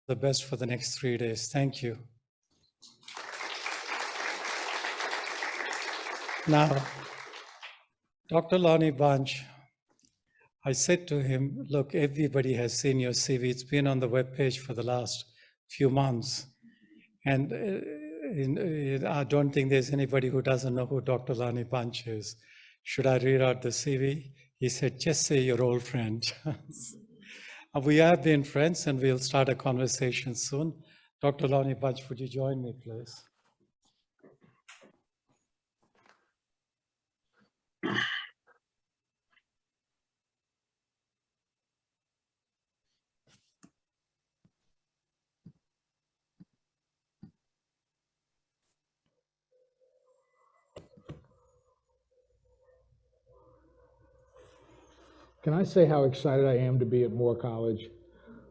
the best for the next 3 days. Thank you. Now, Dr. Lonnie Bunch, I said to him, look, everybody has seen your CV. It's been on the webpage for the last few months. And I don't think there's anybody who doesn't know who Dr. Lonnie Bunch is. Should I read out the CV? He said, just say your old friend. We have been friends and we'll start a conversation soon. Dr. Lonnie Bunch, would you join me, please? Can I say how excited I am to be at Moore College?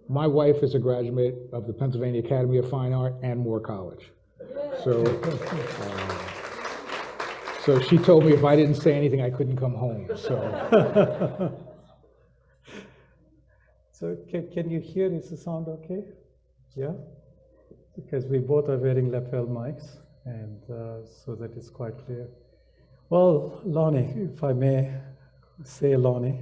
My wife is a graduate of the Pennsylvania Academy of Fine Art and Moore College. So she told me if I didn't say anything, I couldn't come home. So can you hear? Is the sound okay? Yeah? Because we both are wearing lapel mics, and so that it's quite clear. Well, Lonnie, if I may say Lonnie,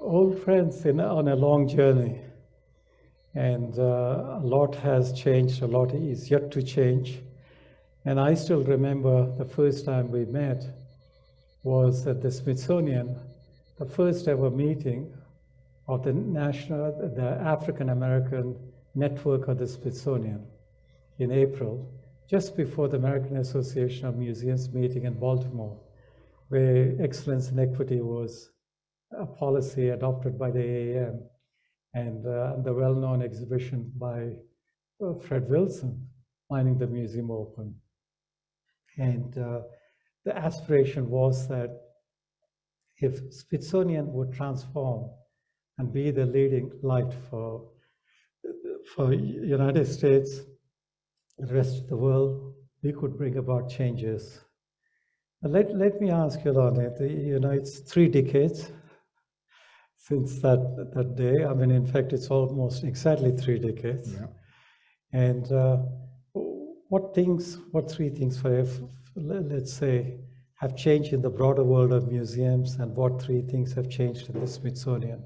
old friends on a long journey, and a lot has changed, a lot is yet to change. And I still remember the first time we met was at the Smithsonian, the first ever meeting of the African American Network of the Smithsonian in April, just before the American Association of Museums meeting in Baltimore, where excellence and equity was a policy adopted by the AAM, and the well-known exhibition by Fred Wilson, Finding the Museum Open. And the aspiration was that if Smithsonian would transform and be the leading light for United States, the rest of the world, we could bring about changes. Let me ask you, Lonnie, it's 3 decades since that day. I mean, in fact, it's almost exactly 3 decades. Yeah. And what 3 things, let's say, have changed in the broader world of museums, and what 3 things have changed in the Smithsonian?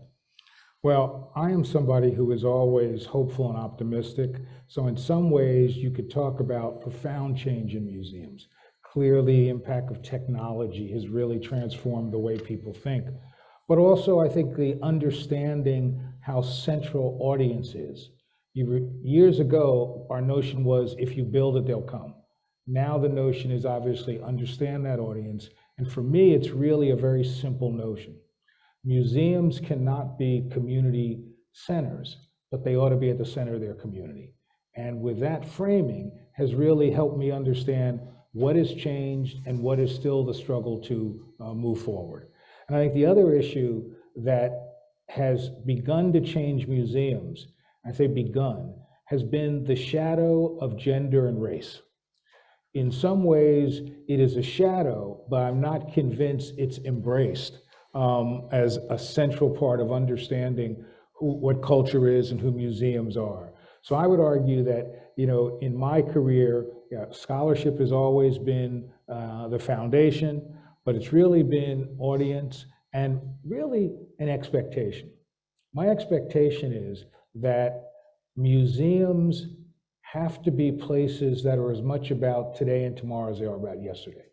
Well, I am somebody who is always hopeful and optimistic. So in some ways, you could talk about profound change in museums. Clearly, the impact of technology has really transformed the way people think. But also, I think the understanding how central audience is. Years ago, our notion was, if you build it, they'll come. Now the notion is obviously understand that audience. And for me, it's really a very simple notion. Museums cannot be community centers, but they ought to be at the center of their community. And with that framing has really helped me understand what has changed and what is still the struggle to move forward. And I think the other issue that has begun to change museums, I say begun, has been the shadow of gender and race. In some ways, it is a shadow, but I'm not convinced it's embraced as a central part of understanding what culture is and who museums are. So I would argue that, in my career, scholarship has always been the foundation, but it's really been audience and really an expectation. My expectation is that museums have to be places that are as much about today and tomorrow as they are about yesterday.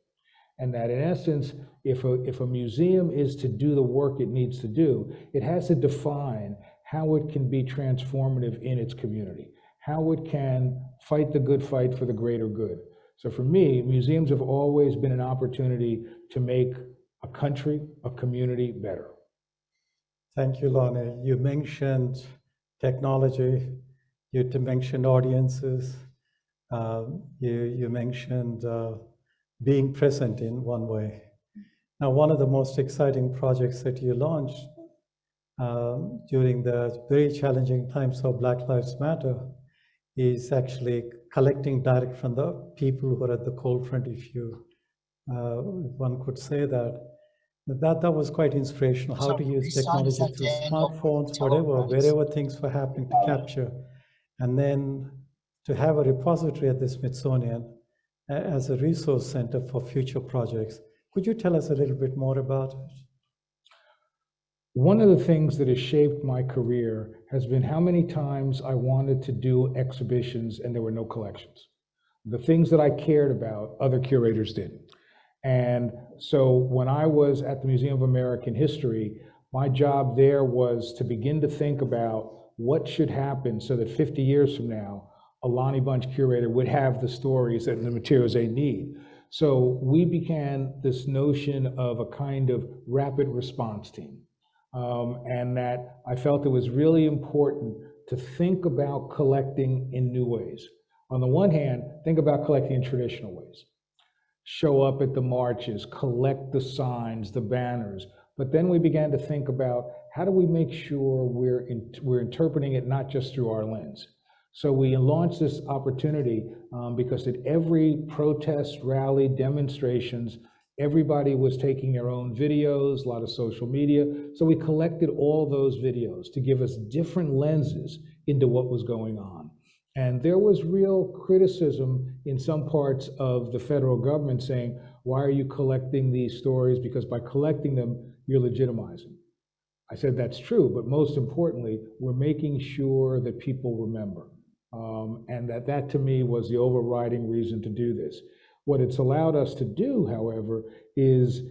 And that in essence, if a museum is to do the work it needs to do, it has to define how it can be transformative in its community, how it can fight the good fight for the greater good. So for me, museums have always been an opportunity to make a country, a community better. Thank you, Lonnie. You mentioned technology, you mentioned audiences, you mentioned being present in one way. Now, one of the most exciting projects that you launched during the very challenging times of Black Lives Matter is actually collecting direct from the people who are at the cold front, if one could say that. That was quite inspirational, how to use technology through smartphones, whatever, wherever things were happening to capture. And then to have a repository at the Smithsonian as a resource center for future projects. Could you tell us a little bit more about it? One of the things that has shaped my career has been how many times I wanted to do exhibitions and there were no collections. The things that I cared about, other curators didn't. And so when I was at the Museum of American History, my job there was to begin to think about what should happen so that 50 years from now, a Lonnie Bunch curator would have the stories and the materials they need. So we began this notion of a kind of rapid response team. And that I felt it was really important to think about collecting in new ways. On the one hand, think about collecting in traditional ways. Show up at the marches, collect the signs, the banners. But then we began to think about how do we make sure we're interpreting it not just through our lens. So we launched this opportunity because at every protest, rally, demonstrations, everybody was taking their own videos, a lot of social media. So we collected all those videos to give us different lenses into what was going on. And there was real criticism in some parts of the federal government saying, why are you collecting these stories? Because by collecting them, you're legitimizing. I said, that's true, but most importantly, we're making sure that people remember. And that to me was the overriding reason to do this. What it's allowed us to do, however, is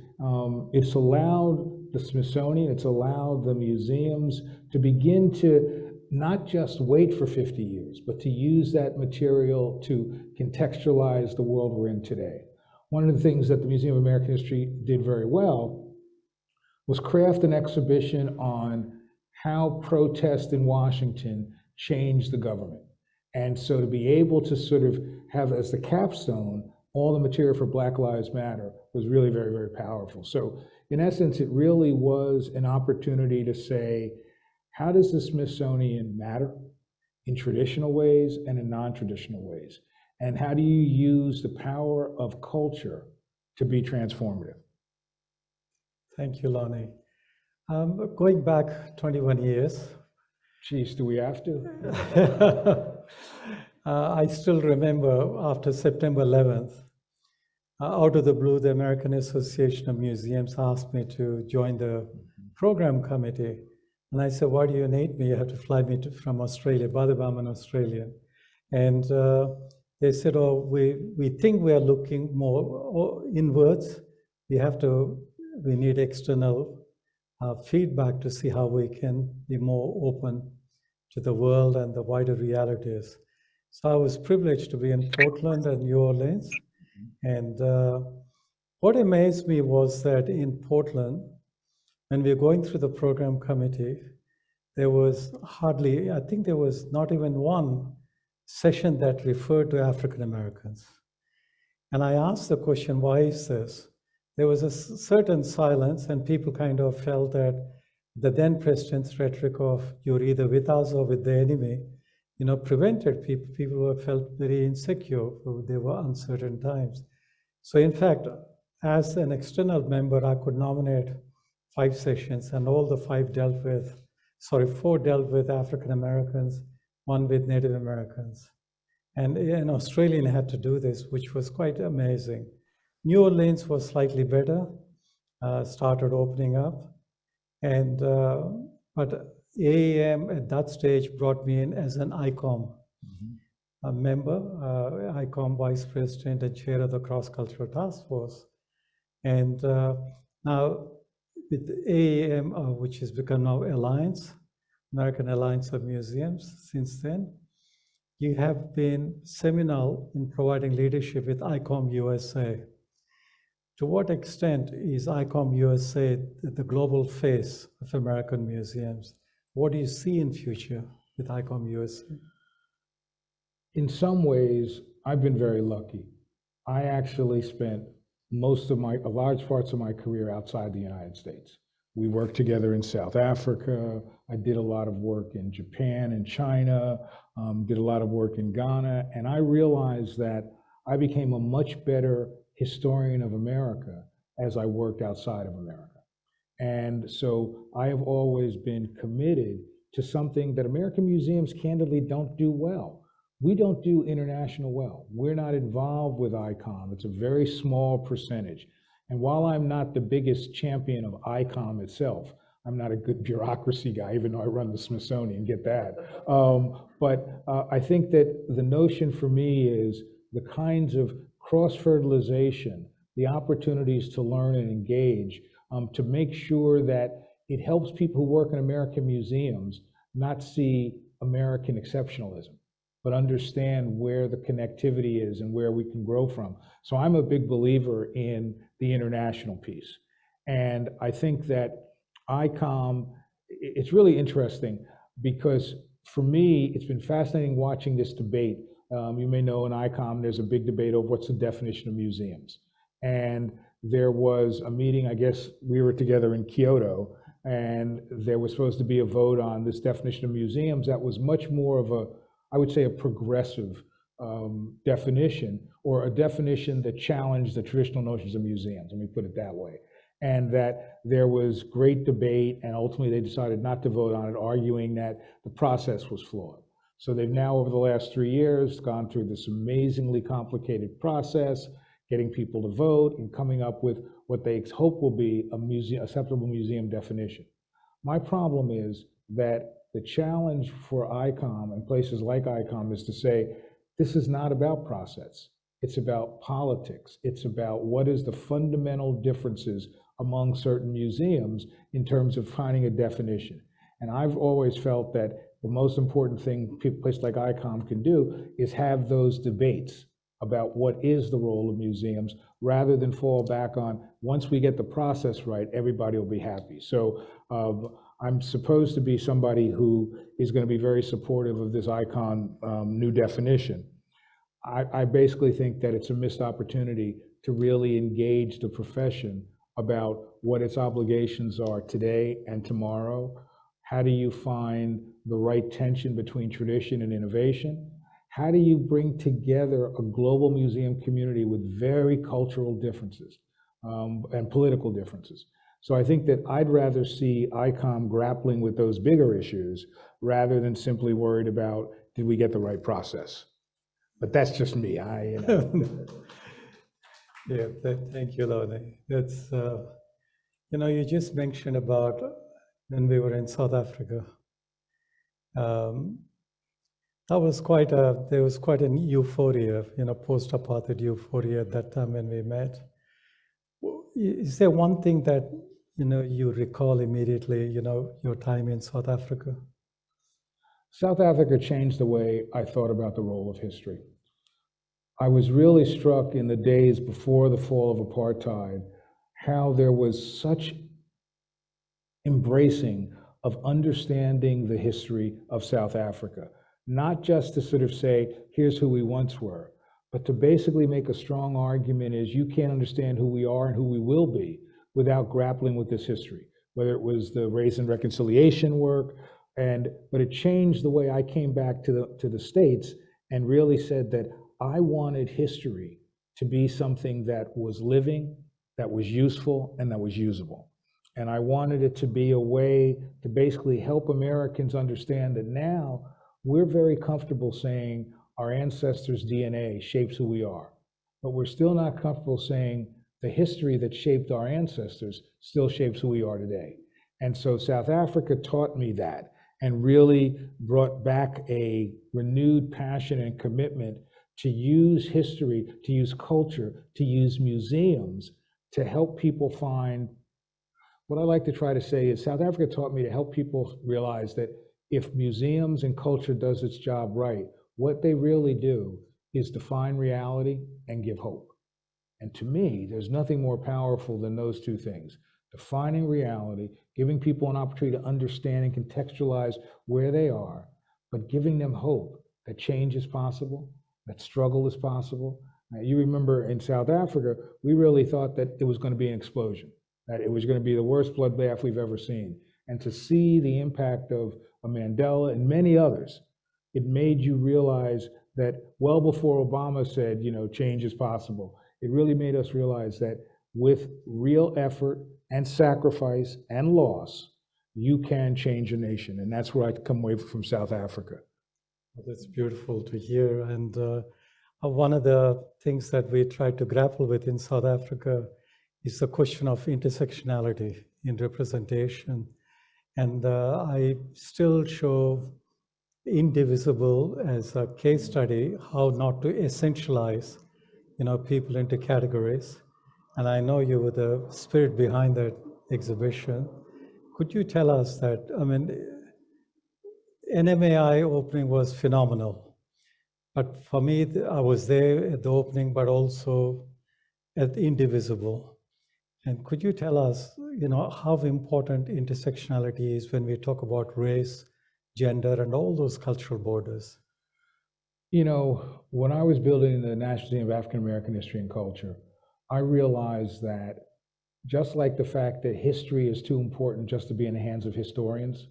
it's allowed the Smithsonian, it's allowed the museums to begin to not just wait for 50 years, but to use that material to contextualize the world we're in today. One of the things that the Museum of American History did very well was craft an exhibition on how protest in Washington changed the government. And so to be able to sort of have as the capstone all the material for Black Lives Matter was really very, very powerful. So in essence, it really was an opportunity to say, how does the Smithsonian matter in traditional ways and in non-traditional ways? And how do you use the power of culture to be transformative? Thank you, Lonnie. Going back 21 years. Geez, do we have to? I still remember after September 11th, out of the blue, the American Association of Museums asked me to join the program committee. And I said, why do you need me? You have to fly me from Australia. By the way, I'm an Australian. And they said, oh, we think we are looking more inwards. We need external feedback to see how we can be more open to the world and the wider realities. So I was privileged to be in Portland and New Orleans. And what amazed me was that in Portland, when we were going through the program committee, there was hardly, I think there was not even one session that referred to African Americans. And I asked the question, why is this? There was a certain silence, and people kind of felt that the then president's rhetoric of you're either with us or with the enemy, prevented people. People felt very insecure. There were uncertain times. So in fact, as an external member, I could nominate 5 sessions, and all the 4 dealt with African Americans, 1 with Native Americans. And an Australian had to do this, which was quite amazing. New Orleans was slightly better, started opening up. And but AAM at that stage brought me in as an ICOM member, ICOM vice president and chair of the cross-cultural task force. And now with AAM, which has become now Alliance, American Alliance of Museums since then, you have been seminal in providing leadership with ICOM USA. To what extent is ICOM USA the global face of American museums? What do you see in future with ICOM USA? In some ways, I've been very lucky. I actually spent large parts of my career outside the United States. We worked together in South Africa. I did a lot of work in Japan and China, did a lot of work in Ghana, and I realized that I became a much better historian of America as I worked outside of America. And so I have always been committed to something that American museums candidly don't do well. We don't do international well. We're not involved with ICOM. It's a very small percentage. And while I'm not the biggest champion of ICOM itself, I'm not a good bureaucracy guy, even though I run the Smithsonian, get that. But I think that the notion for me is the kinds of cross-fertilization, the opportunities to learn and engage, to make sure that it helps people who work in American museums not see American exceptionalism, but understand where the connectivity is and where we can grow from. So I'm a big believer in the international piece. And I think that ICOM, it's really interesting because for me, it's been fascinating watching this debate. You may know in ICOM, there's a big debate over what's the definition of museums. And there was a meeting, I guess we were together in Kyoto, and there was supposed to be a vote on this definition of museums that was much more of a, I would say, a progressive definition, or a definition that challenged the traditional notions of museums, let me put it that way. And that there was great debate, and ultimately they decided not to vote on it, arguing that the process was flawed. So they've now, over the last 3 years, gone through this amazingly complicated process, getting people to vote and coming up with what they hope will be a museum, acceptable museum definition. My problem is that the challenge for ICOM and places like ICOM is to say, this is not about process. It's about politics. It's about what is the fundamental differences among certain museums in terms of finding a definition. And I've always felt that the most important thing places like ICOM can do is have those debates about what is the role of museums, rather than fall back on, once we get the process right, everybody will be happy. So I'm supposed to be somebody who is going to be very supportive of this ICOM new definition. I basically think that it's a missed opportunity to really engage the profession about what its obligations are today and tomorrow. How do you find the right tension between tradition and innovation? How do you bring together a global museum community with very cultural differences and political differences? So I think that I'd rather see ICOM grappling with those bigger issues rather than simply worried about, did we get the right process? But that's just me. Yeah, thank you, Lonnie. That's, you just mentioned about when we were in South Africa. There was quite an euphoria, post-apartheid euphoria at that time when we met. Is there one thing that, you recall immediately, your time in South Africa? South Africa changed the way I thought about the role of history. I was really struck in the days before the fall of apartheid, how there was such embracing of understanding the history of South Africa. Not just to sort of say, here's who we once were, but to basically make a strong argument is you can't understand who we are and who we will be without grappling with this history, whether it was the race and reconciliation work, but it changed the way I came back to the States and really said that I wanted history to be something that was living, that was useful, and that was usable. And I wanted it to be a way to basically help Americans understand that now we're very comfortable saying our ancestors' DNA shapes who we are, but we're still not comfortable saying the history that shaped our ancestors still shapes who we are today. And so South Africa taught me that and really brought back a renewed passion and commitment to use history, to use culture, to use museums to help people find. What I like to try to say is South Africa taught me to help people realize that if museums and culture does its job right, what they really do is define reality and give hope. And to me, there's nothing more powerful than those two things. Defining reality, giving people an opportunity to understand and contextualize where they are, but giving them hope that change is possible, that struggle is possible. Now, you remember in South Africa, we really thought that it was going to be an explosion, that it was going to be the worst bloodbath we've ever seen. And to see the impact of Mandela and many others, it made you realize that well before Obama said, change is possible, it really made us realize that with real effort and sacrifice and loss, you can change a nation. And that's where I come away from South Africa. That's beautiful to hear. And one of the things that we try to grapple with in South Africa is the question of intersectionality in representation. And I still show Indivisible as a case study, how not to essentialize, people into categories. And I know you were the spirit behind that exhibition. Could you tell us that, NMAI opening was phenomenal. But for me, I was there at the opening, but also at Indivisible. And could you tell us, how important intersectionality is when we talk about race, gender, and all those cultural borders? When I was building the National Museum of African American History and Culture, I realized that just like the fact that history is too important just to be in the hands of historians,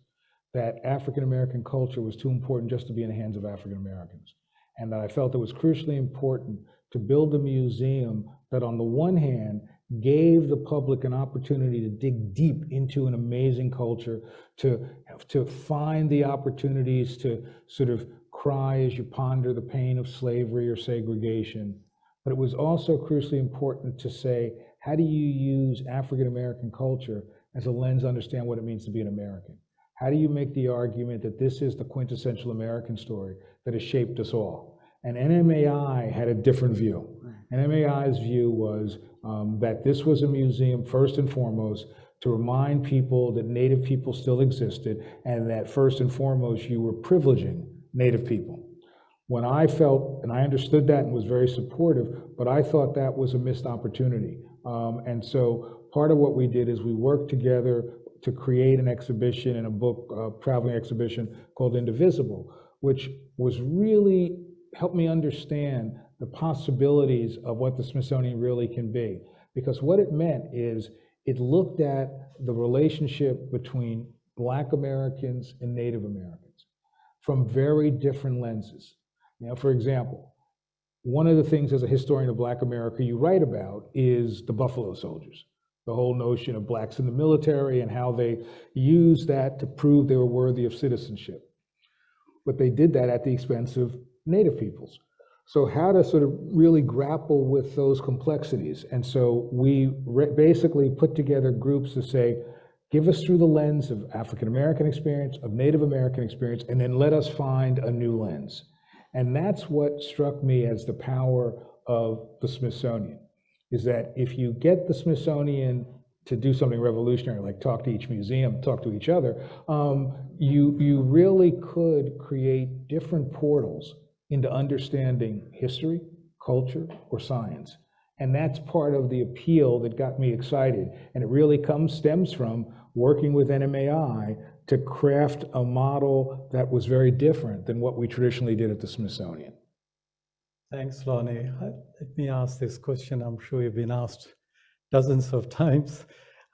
that African American culture was too important just to be in the hands of African Americans. And that I felt it was crucially important to build a museum that on the one hand gave the public an opportunity to dig deep into an amazing culture, to find the opportunities to sort of cry as you ponder the pain of slavery or segregation. But it was also crucially important to say, how do you use African American culture as a lens to understand what it means to be an American? How do you make the argument that this is the quintessential American story that has shaped us all? And NMAI had a different view. NMAI's view was that this was a museum, first and foremost, to remind people that Native people still existed, and that first and foremost, you were privileging Native people. When I felt, and I understood that and was very supportive, but I thought that was a missed opportunity. And so part of what we did is we worked together to create an exhibition and a book, traveling exhibition called Indivisible, which was really helped me understand the possibilities of what the Smithsonian really can be. Because what it meant is it looked at the relationship between Black Americans and Native Americans from very different lenses. For example, one of the things as a historian of Black America you write about is the Buffalo Soldiers, the whole notion of Blacks in the military and how they used that to prove they were worthy of citizenship. But they did that at the expense of Native peoples. So how to sort of really grapple with those complexities. And so we basically put together groups to say, give us through the lens of African American experience, of Native American experience, and then let us find a new lens. And that's what struck me as the power of the Smithsonian, is that if you get the Smithsonian to do something revolutionary, like talk to each museum, talk to each other, you really could create different portals into understanding history, culture, or science. And that's part of the appeal that got me excited. And it really stems from working with NMAI to craft a model that was very different than what we traditionally did at the Smithsonian. Thanks, Lonnie. Let me ask this question. I'm sure you've been asked dozens of times.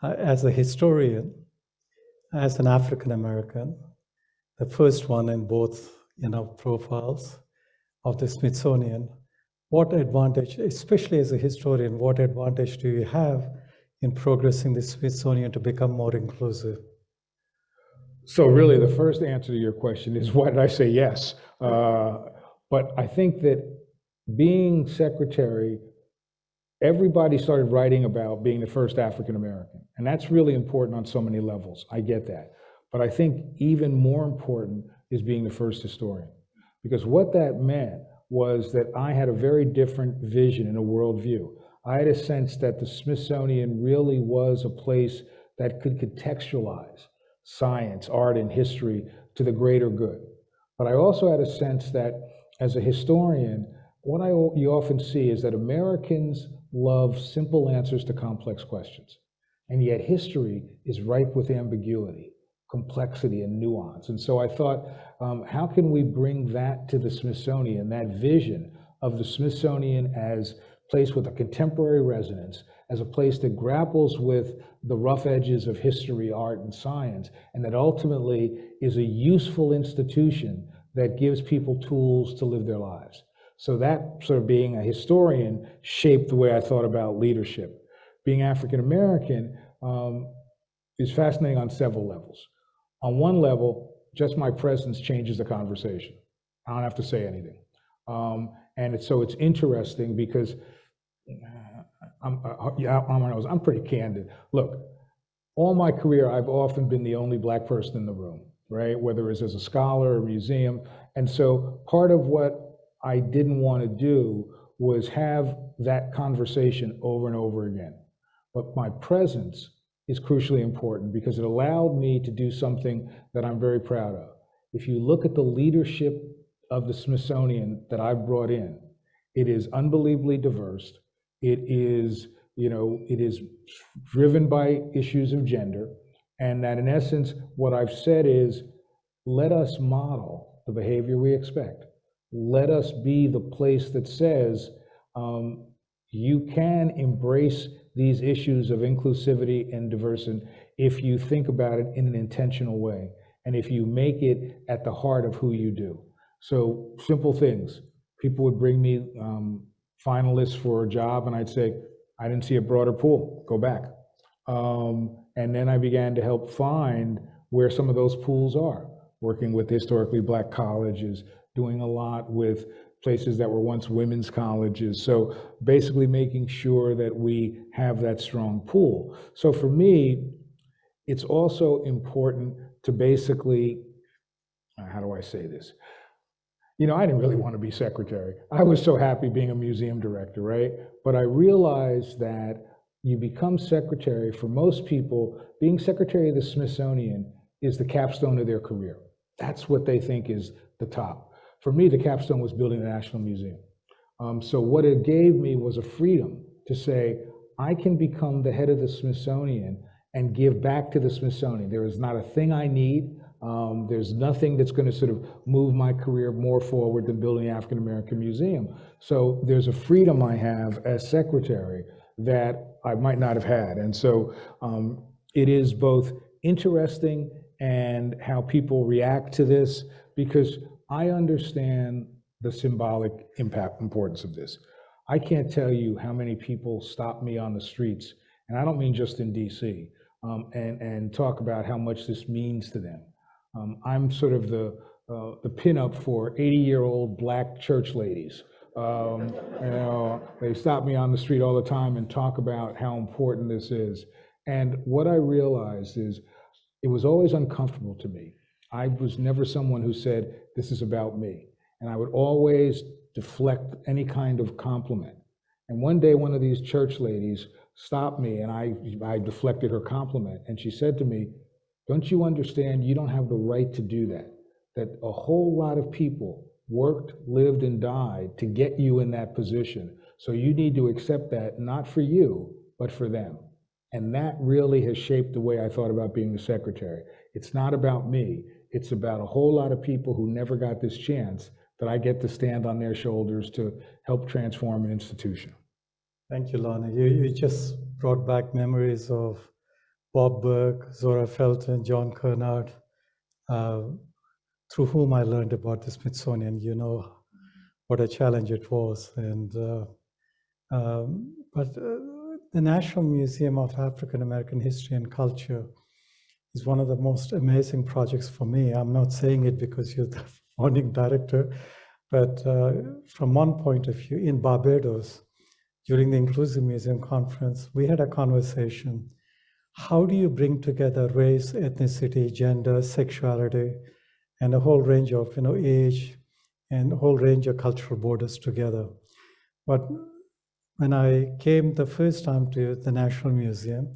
As a historian, as an African American, the first one in both profiles of the Smithsonian, what advantage, especially as a historian, what advantage do you have in progressing the Smithsonian to become more inclusive? So really the first answer to your question is, why did I say yes? But I think that being secretary, everybody started writing about being the first African American. And that's really important on so many levels. I get that. But I think even more important is being the first historian. Because what that meant was that I had a very different vision and a worldview. I had a sense that the Smithsonian really was a place that could contextualize science, art, and history to the greater good. But I also had a sense that as a historian, what you often see is that Americans love simple answers to complex questions. And yet history is ripe with ambiguity, complexity, and nuance. And so I thought, how can we bring that to the Smithsonian, that vision of the Smithsonian as a place with a contemporary resonance, as a place that grapples with the rough edges of history, art, and science, and that ultimately is a useful institution that gives people tools to live their lives. So that sort of being a historian shaped the way I thought about leadership. Being African American, is fascinating on several levels. On one level, just my presence changes the conversation. I don't have to say anything. So it's interesting because I'm pretty candid. Look, all my career, I've often been the only Black person in the room, right? Whether it's as a scholar or museum. And so part of what I didn't want to do was have that conversation over and over again. But my presence is crucially important because it allowed me to do something that I'm very proud of. If you look at the leadership of the Smithsonian that I brought in, it is unbelievably diverse. It is, it is driven by issues of gender. And that in essence, what I've said is, let us model the behavior we expect. Let us be the place that says, you can embrace these issues of inclusivity and diversity if you think about it in an intentional way, and if you make it at the heart of who you do. So simple things. People would bring me finalists for a job, and I'd say, I didn't see a broader pool, go back. And then I began to help find where some of those pools are, working with historically Black colleges, doing a lot with places that were once women's colleges. So basically making sure that we have that strong pool. So for me, it's also important to basically, how do I say this? I didn't really want to be secretary. I was so happy being a museum director, right? But I realized that you become secretary, for most people, being secretary of the Smithsonian is the capstone of their career. That's what they think is the top. For me, the capstone was building the National Museum. So what it gave me was a freedom to say, I can become the head of the Smithsonian and give back to the Smithsonian. There is not a thing I need. There's nothing that's going to sort of move my career more forward than building the African American Museum. So there's a freedom I have as secretary that I might not have had. And so it is both interesting and how people react to this, because I understand the symbolic importance of this. I can't tell you how many people stop me on the streets, and I don't mean just in DC, and talk about how much this means to them. I'm sort of the pinup for 80-year-old Black church ladies. They stop me on the street all the time and talk about how important this is. And what I realized is it was always uncomfortable to me. I was never someone who said, this is about me. And I would always deflect any kind of compliment. And one day, one of these church ladies stopped me, and I deflected her compliment. And she said to me, don't you understand you don't have the right to do that? That a whole lot of people worked, lived, and died to get you in that position. So you need to accept that, not for you, but for them. And that really has shaped the way I thought about being the secretary. It's not about me. It's about a whole lot of people who never got this chance that I get to stand on their shoulders to help transform an institution. Thank you, Lonnie. You just brought back memories of Bob Burke, Zora Felton, John Kernard, through whom I learned about the Smithsonian. You know what a challenge it was. But the National Museum of African American History and Culture is one of the most amazing projects for me. I'm not saying it because you're the founding director, but from one point of view, in Barbados, during the Inclusive Museum Conference, we had a conversation. How do you bring together race, ethnicity, gender, sexuality, and a whole range of age and a whole range of cultural borders together? But when I came the first time to the National Museum,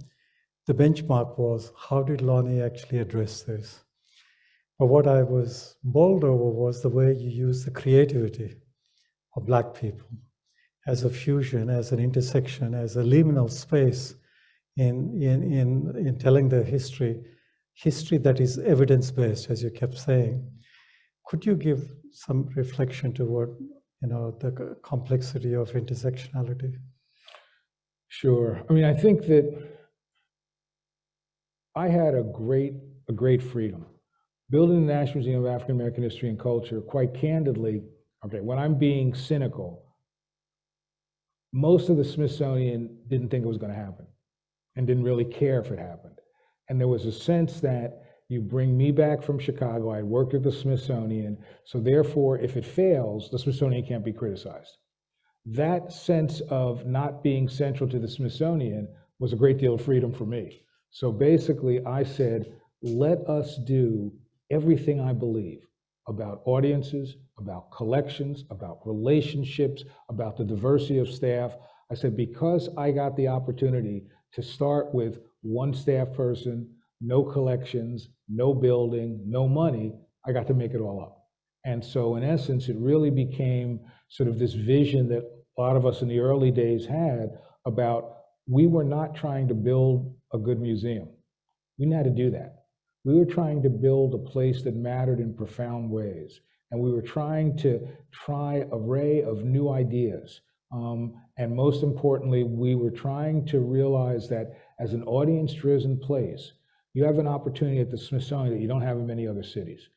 the benchmark was, how did Lonnie actually address this? But what I was bowled over was the way you use the creativity of Black people as a fusion, as an intersection, as a liminal space in telling the history that is evidence-based, as you kept saying. Could you give some reflection toward the complexity of intersectionality? Sure. I mean, I think that I had a great freedom. Building the National Museum of African American History and Culture, quite candidly, okay, when I'm being cynical, most of the Smithsonian didn't think it was going to happen. and didn't really care if it happened. And there was a sense that you bring me back from Chicago, I worked at the Smithsonian, so therefore if it fails, the Smithsonian can't be criticized. That sense of not being central to the Smithsonian was a great deal of freedom for me. So basically I said, let us do everything I believe about audiences, about collections, about relationships, about the diversity of staff. I said, because I got the opportunity to start with one staff person, no collections, no building, no money, I got to make it all up. And so in essence, it really became sort of this vision that a lot of us in the early days had about, we were not trying to build a good museum. We knew how to do that. We were trying to build a place that mattered in profound ways. And we were trying to try an array of new ideas. And most importantly, we were trying to realize that as an audience-driven place, you have an opportunity at the Smithsonian that you don't have in many other cities.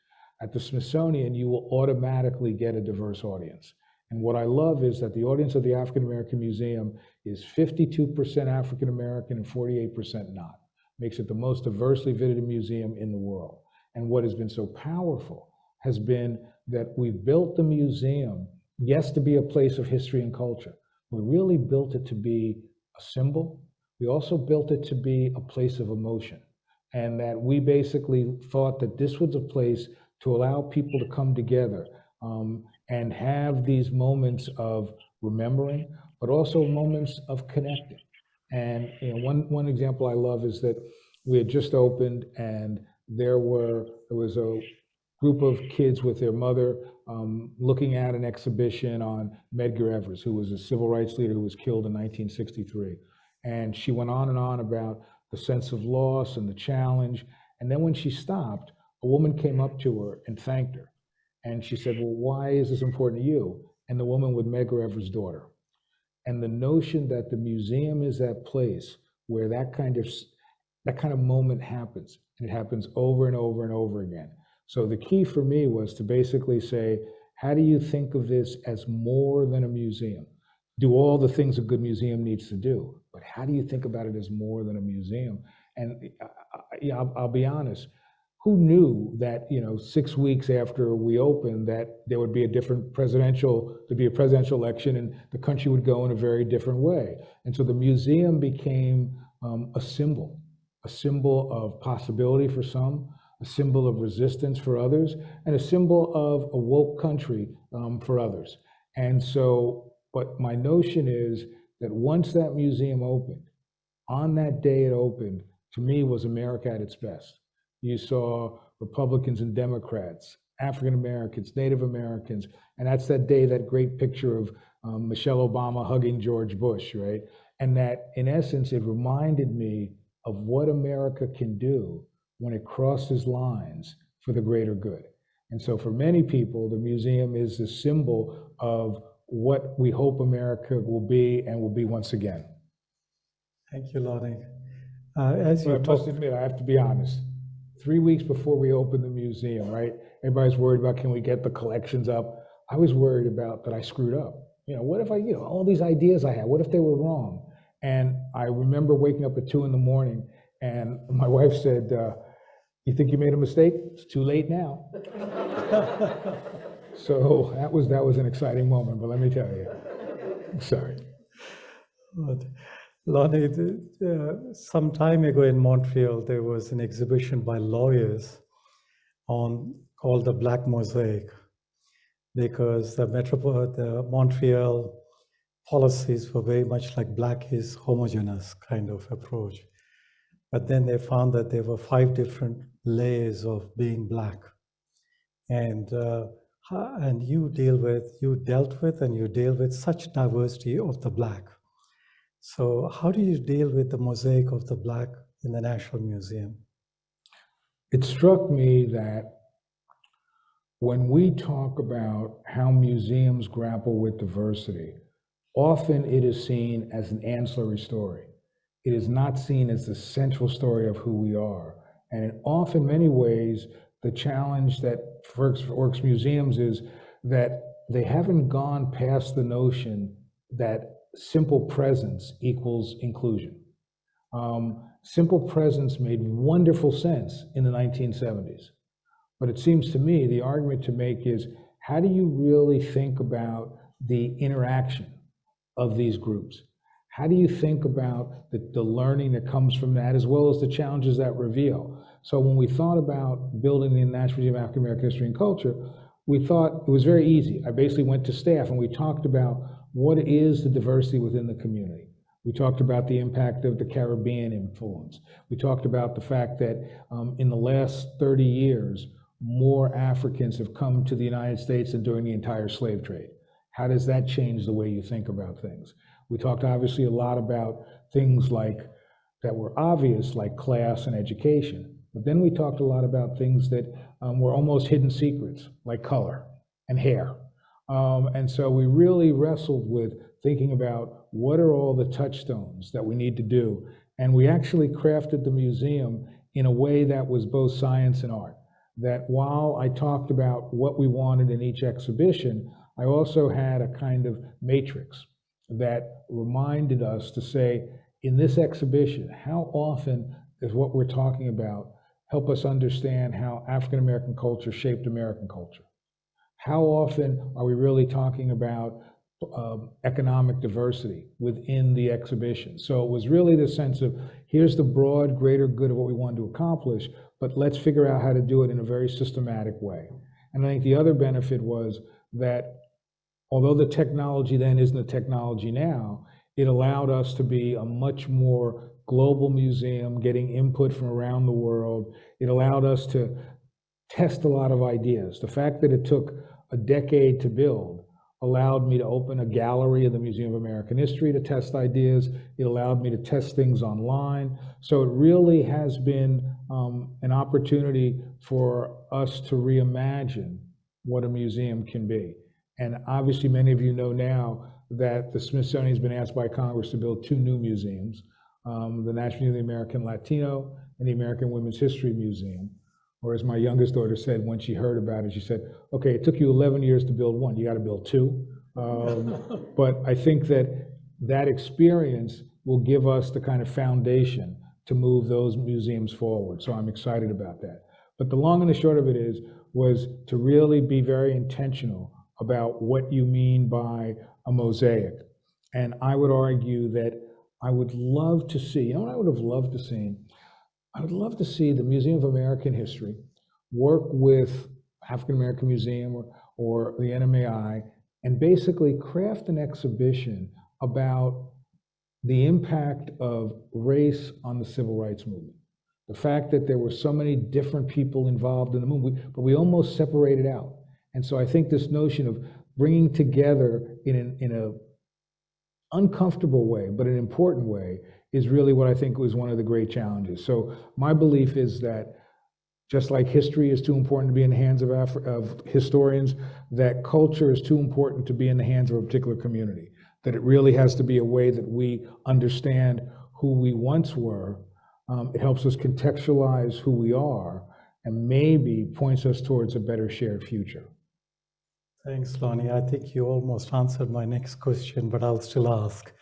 At the Smithsonian, you will automatically get a diverse audience. And what I love is that the audience of the African American Museum is 52% African American and 48% not. Makes it the most diversely visited museum in the world. And what has been so powerful has been that we've built the museum, yes, to be a place of history and culture. We really built it to be a symbol. We also built it to be a place of emotion. And that we basically thought that this was a place to allow people to come together and have these moments of remembering, but also moments of connecting. And one example I love is that we had just opened, and there was a group of kids with their mother looking at an exhibition on Medgar Evers, who was a civil rights leader who was killed in 1963. And she went on and on about the sense of loss and the challenge. And then when she stopped, a woman came up to her and thanked her. And she said, well, why is this important to you? And the woman was Medgar Evers' daughter. And the notion that the museum is that place where that kind of moment happens, and it happens over and over and over again. So the key for me was to basically say, how do you think of this as more than a museum? Do all the things a good museum needs to do, but how do you think about it as more than a museum? And I'll be honest, who knew that 6 weeks after we opened that there would be there'd be a presidential election and the country would go in a very different way. And so the museum became a symbol of possibility for some, a symbol of resistance for others, and a symbol of a woke country for others. And so, but my notion is that once that museum opened, on that day it opened, to me was America at its best. You saw Republicans and Democrats, African Americans, Native Americans, and that's that day, that great picture of Michelle Obama hugging George Bush, right? And that, in essence, it reminded me of what America can do when it crosses lines for the greater good. And so for many people, the museum is a symbol of what we hope America will be and will be once again. Thank you, Lonnie. I must admit, I have to be honest. 3 weeks before we opened the museum, right? Everybody's worried about, can we get the collections up? I was worried about that I screwed up. What if all these ideas I had, what if they were wrong? And I remember waking up at 2 in the morning and my wife said, you think you made a mistake? It's too late now. So that was an exciting moment, but let me tell you, sorry. Lonnie, some time ago in Montreal, there was an exhibition by lawyers called the Black Mosaic, because the Montreal policies were very much like Black is homogeneous kind of approach. But then they found that there were 5 different layers of being Black. And you dealt with and you deal with such diversity of the Black. So how do you deal with the mosaic of the Black in the National Museum? It struck me that when we talk about how museums grapple with diversity, often it is seen as an ancillary story. It is not seen as the central story of who we are. And in often many ways, the challenge that works museums is that they haven't gone past the notion that simple presence equals inclusion. Simple presence made wonderful sense in the 1970s. But it seems to me the argument to make is, how do you really think about the interaction of these groups? How do you think about the learning that comes from that, as well as the challenges that reveal? So when we thought about building the National Museum of African American History and Culture, we thought it was very easy. I basically went to staff and we talked about what is the diversity within the community. We talked about the impact of the Caribbean influence. We talked about the fact that in the last 30 years, more Africans have come to the United States than during the entire slave trade. How does that change the way you think about things? We talked obviously a lot about things like that were obvious, like class and education. But then we talked a lot about things that were almost hidden secrets, like color and hair. And so we really wrestled with thinking about what are all the touchstones that we need to do. And we actually crafted the museum in a way that was both science and art. That while I talked about what we wanted in each exhibition, I also had a kind of matrix that reminded us to say, in this exhibition, how often does what we're talking about help us understand how African American culture shaped American culture? How often are we really talking about economic diversity within the exhibition? So it was really the sense of, here's the broad, greater good of what we wanted to accomplish, but let's figure out how to do it in a very systematic way. And I think the other benefit was that although the technology then isn't the technology now, it allowed us to be a much more global museum, getting input from around the world. It allowed us to test a lot of ideas. The fact that it took a decade to build allowed me to open a gallery in the Museum of American History to test ideas. It allowed me to test things online. So it really has been an opportunity for us to reimagine what a museum can be. And obviously many of you know now that the Smithsonian has been asked by Congress to build 2 new museums, the National Museum of the American Latino and the American Women's History Museum. Or as my youngest daughter said when she heard about it, she said, okay, it took you 11 years to build one, you got to build 2. But I think that experience will give us the kind of foundation to move those museums forward. So I'm excited about that. But the long and the short of it was to really be very intentional about what you mean by a mosaic. And I would argue that I would love to see, you know what I would have loved to see? I would love to see the Museum of American History work with African American Museum or the NMAI and basically craft an exhibition about the impact of race on the civil rights movement. The fact that there were so many different people involved in the movement, but we almost separated out. And so I think this notion of bringing together in an uncomfortable way, but an important way, is really what I think was one of the great challenges. So my belief is that just like history is too important to be in the hands of historians, that culture is too important to be in the hands of a particular community. That it really has to be a way that we understand who we once were. It helps us contextualize who we are and maybe points us towards a better shared future. Thanks, Lonnie. I think you almost answered my next question, but I'll still ask.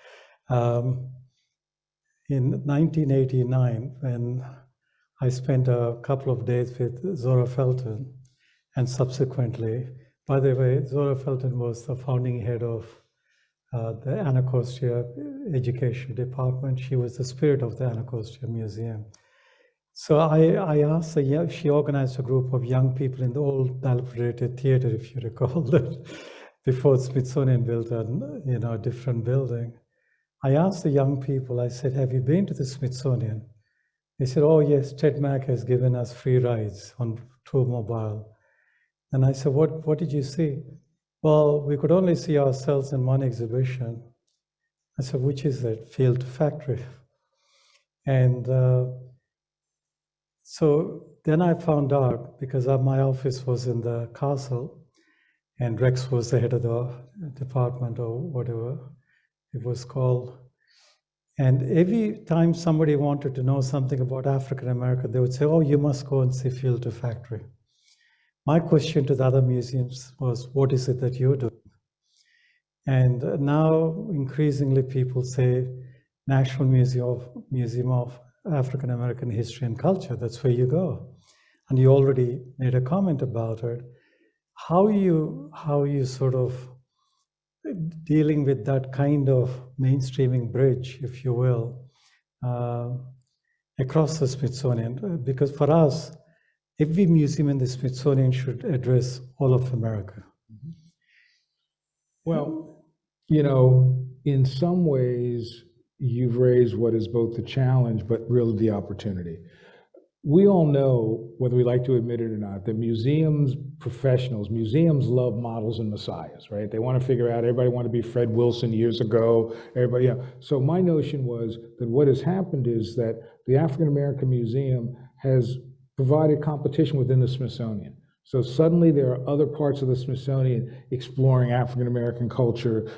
In 1989, when I spent a couple of days with Zora Felton, and subsequently, by the way, Zora Felton was the founding head of the Anacostia Education Department. She was the spirit of the Anacostia Museum. So I asked her, she organized a group of young people in the old dilapidated theater, if you recall that, before Smithsonian built a different building. I asked the young people, I said, have you been to the Smithsonian? They said, oh yes, Ted Mack has given us free rides on tour mobile. And I said, what did you see? Well, we could only see ourselves in one exhibition. I said, which is that? Field to Factory. And so then I found out, because my office was in the castle, and Rex was the head of the department or whatever it was called. And every time somebody wanted to know something about African America, they would say, oh, you must go and see Field to Factory. My question to the other museums was, what is it that you're doing? And now increasingly people say, National Museum of African American History and Culture. That's where you go. And you already made a comment about it. How you sort of dealing with that kind of mainstreaming bridge, if you will, across the Smithsonian? Because for us, every museum in the Smithsonian should address all of America. Well, you know, in some ways, you've raised what is both the challenge, but really the opportunity. We all know, whether we like to admit it or not, that museums love models and messiahs, right? They want to figure out, everybody wanted to be Fred Wilson years ago, everybody, yeah. So my notion was that what has happened is that the African American Museum has provided competition within the Smithsonian. So suddenly there are other parts of the Smithsonian exploring African American culture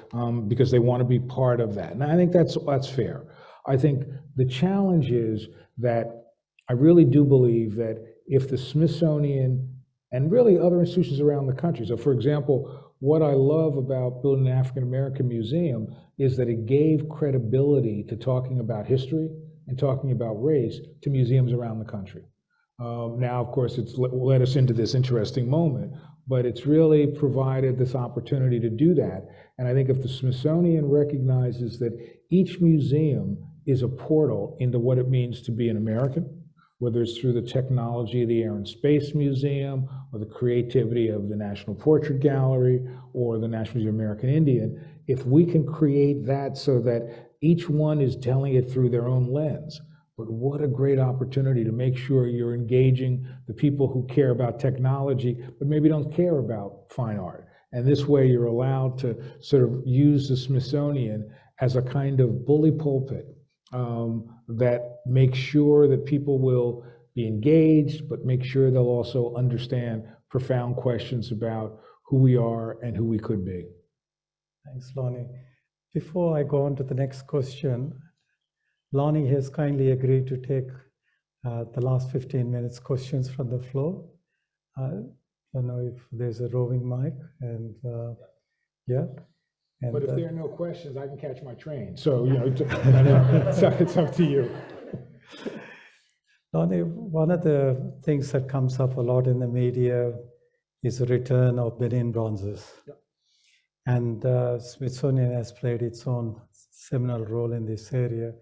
because they want to be part of that. And I think that's fair. I think the challenge is that I really do believe that if the Smithsonian and really other institutions around the country, so for example, what I love about building an African American museum is that it gave credibility to talking about history and talking about race to museums around the country. Now, of course, it's led us into this interesting moment, but it's really provided this opportunity to do that. And I think if the Smithsonian recognizes that each museum is a portal into what it means to be an American, whether it's through the technology of the Air and Space Museum, or the creativity of the National Portrait Gallery, or the National Museum of American Indian, if we can create that so that each one is telling it through their own lens, but what a great opportunity to make sure you're engaging the people who care about technology, but maybe don't care about fine art. And this way you're allowed to sort of use the Smithsonian as a kind of bully pulpit that makes sure that people will be engaged, but make sure they'll also understand profound questions about who we are and who we could be. Thanks, Lonnie. Before I go on to the next question, Lonnie has kindly agreed to take the last 15 minutes questions from the floor. I don't know if there's a roving mic, and yeah. And, but if there are no questions, I can catch my train. So, you know, it's up to you. Lonnie, one of the things that comes up a lot in the media is the return of Benin bronzes. Yep. And Smithsonian has played its own seminal role in this area.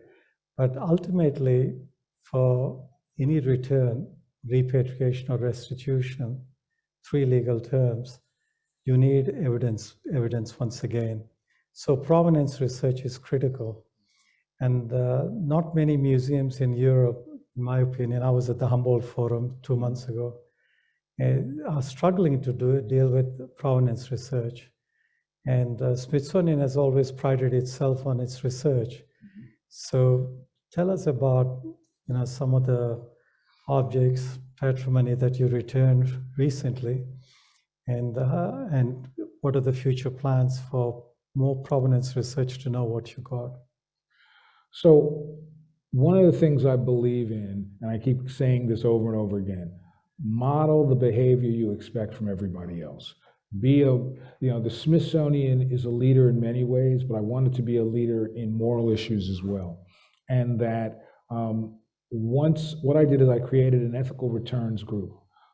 But ultimately, for any return, repatriation or restitution, three legal terms, you need evidence once again. So provenance research is critical. And not many museums in Europe, in my opinion, I was at the Humboldt Forum 2 months ago, are struggling to deal with provenance research. And Smithsonian has always prided itself on its research. Mm-hmm. So tell us about, you know, some of the objects, patrimony that you returned recently, and what are the future plans for more provenance research to know what you got? So one of the things I believe in, and I keep saying this over and over again, model the behavior you expect from everybody else. The Smithsonian is a leader in many ways, but I wanted to be a leader in moral issues as well. And that what I did is I created an ethical returns group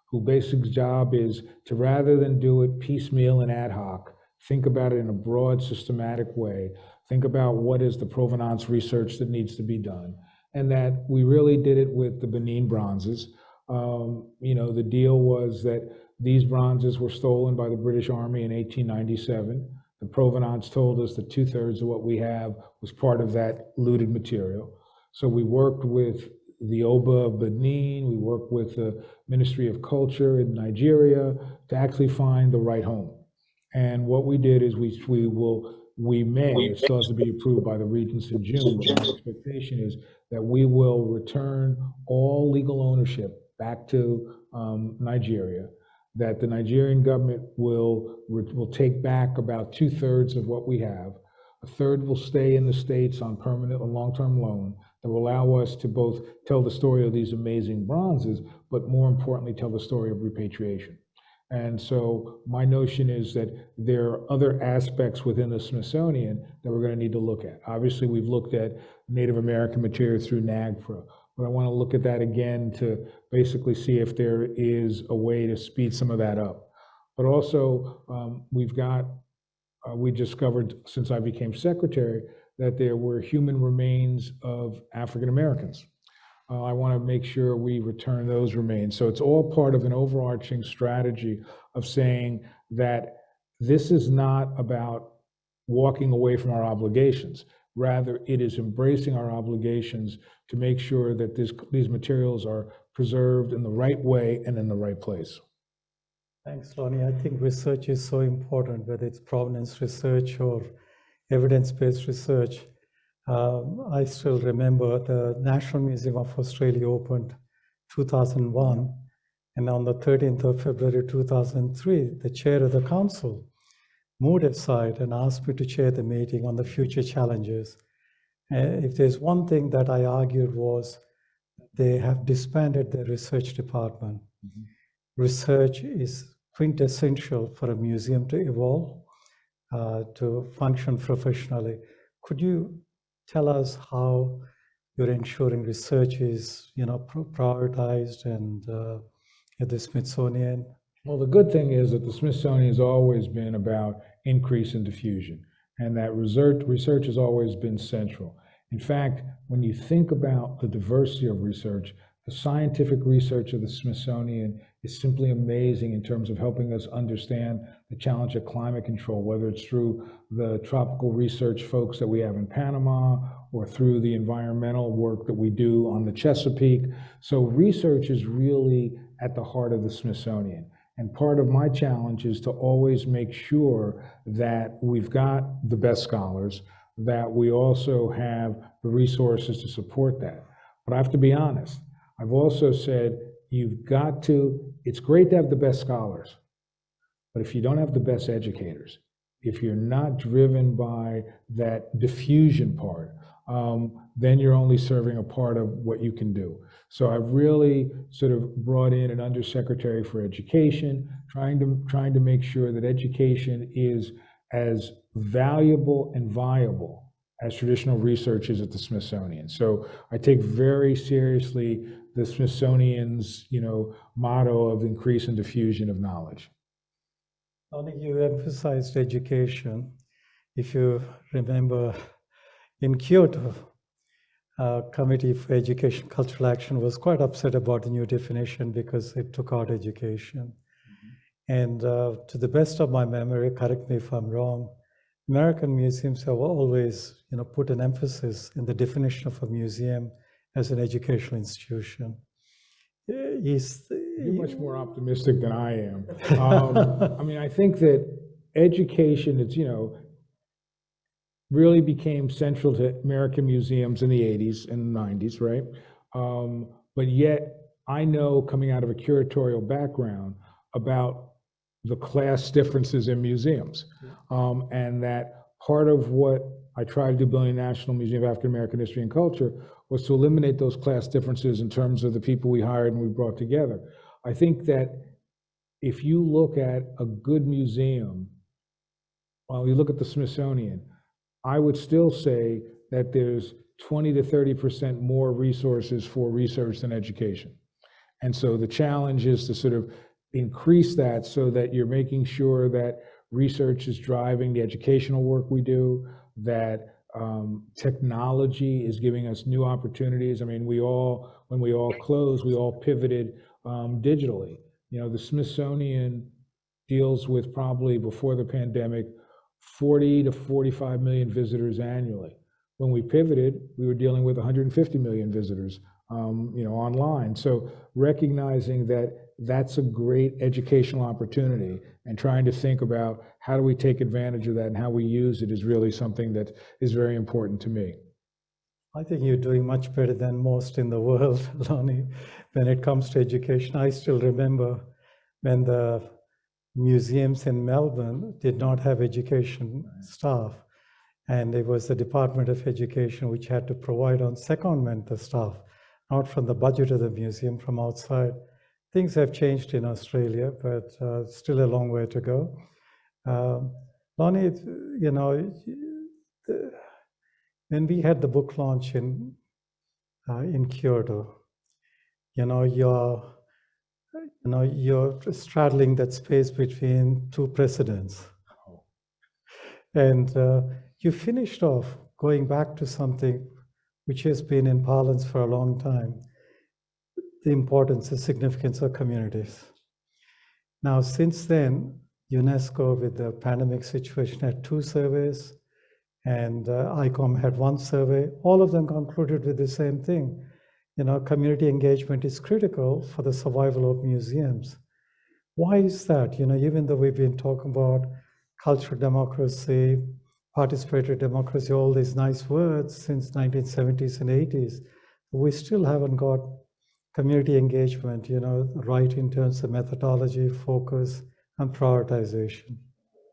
whose basic job is to, rather than do it piecemeal and ad hoc, think about it in a broad, systematic way, think about what is the provenance research that needs to be done. And that we really did it with the Benin bronzes. The deal was that these bronzes were stolen by the British Army in 1897. The provenance told us that 2/3 of what we have was part of that looted material. So we worked with the Oba of Benin, we worked with the Ministry of Culture in Nigeria to actually find the right home. And what we did is it still has to be approved by the Regents in June, but my expectation is that we will return all legal ownership back to Nigeria, that the Nigerian government will take back about 2/3 of what we have. A third will stay in the States on permanent or long-term loan that will allow us to both tell the story of these amazing bronzes, but more importantly, tell the story of repatriation. And so my notion is that there are other aspects within the Smithsonian that we're going to need to look at. Obviously, we've looked at Native American material through NAGPRA, but I want to look at that again to basically see if there is a way to speed some of that up. But also, we discovered since I became secretary that there were human remains of African Americans. I want to make sure we return those remains. So it's all part of an overarching strategy of saying that this is not about walking away from our obligations. Rather, it is embracing our obligations to make sure that these materials are preserved in the right way and in the right place. Thanks, Lonnie. I think research is so important, whether it's provenance research or evidence-based research. I still remember the National Museum of Australia opened 2001, and on the 13th of February 2003, the chair of the council moved aside and asked me to chair the meeting on the future challenges. If there's one thing that I argued was they have disbanded their research department. Mm-hmm. Research is quintessential for a museum to evolve, to function professionally. Could you tell us how you're ensuring research is, prioritized and at the Smithsonian? Well, the good thing is that the Smithsonian has always been about increase in diffusion, and that research has always been central. In fact, when you think about the diversity of research, the scientific research of the Smithsonian is simply amazing in terms of helping us understand the challenge of climate control, whether it's through the tropical research folks that we have in Panama or through the environmental work that we do on the Chesapeake. So research is really at the heart of the Smithsonian. And part of my challenge is to always make sure that we've got the best scholars, that we also have the resources to support that. But I have to be honest, I've also said, it's great to have the best scholars, but if you don't have the best educators, if you're not driven by that diffusion part, then you're only serving a part of what you can do. So I've really sort of brought in an undersecretary for education, trying to make sure that education is as valuable and viable as traditional research is at the Smithsonian. So I take very seriously the Smithsonian's, motto of increase and diffusion of knowledge. Lonnie, you emphasized education. If you remember, in Kyoto, Committee for Education Cultural Action was quite upset about the new definition because it took out education. Mm-hmm. And to the best of my memory, correct me if I'm wrong, American museums have always, put an emphasis in the definition of a museum as an educational institution. You're much more optimistic than I am. I think that education, really became central to American museums in the 80s and 90s, right? But yet, I know coming out of a curatorial background about the class differences in museums, and that part of what I tried to do building the National Museum of African American History and Culture was to eliminate those class differences in terms of the people we hired and we brought together. I think that if you look at a good museum, while you look at the Smithsonian, I would still say that there's 20 to 30% more resources for research than education. And so the challenge is to sort of increase that so that you're making sure that research is driving the educational work we do, that technology is giving us new opportunities. When we all closed, we all pivoted digitally. The Smithsonian deals with probably before the pandemic 40 to 45 million visitors annually. When we pivoted, we were dealing with 150 million visitors, online. So recognizing that that's a great educational opportunity and trying to think about how do we take advantage of that and how we use it is really something that is very important to me. I think you're doing much better than most in the world, Lonnie, when it comes to education. I still remember when the museums in Melbourne did not have education staff, and it was the Department of Education which had to provide on secondment the staff, not from the budget of the museum, from outside. things have changed in Australia, but still a long way to go. Lonnie, you know, when we had the book launch in Kyoto, you know, you're straddling that space between two presidents. And you finished off going back to something which has been in parlance for a long time, the importance and significance of communities. Now, since then, UNESCO with the pandemic situation had 2 surveys, and ICOM had 1 survey. All of them concluded with the same thing. You know, community engagement is critical for the survival of museums. Why is that? You know, even though we've been talking about cultural democracy, participatory democracy, all these nice words since 1970s and 80s, we still haven't got community engagement, you know, right in terms of methodology, focus, and prioritization.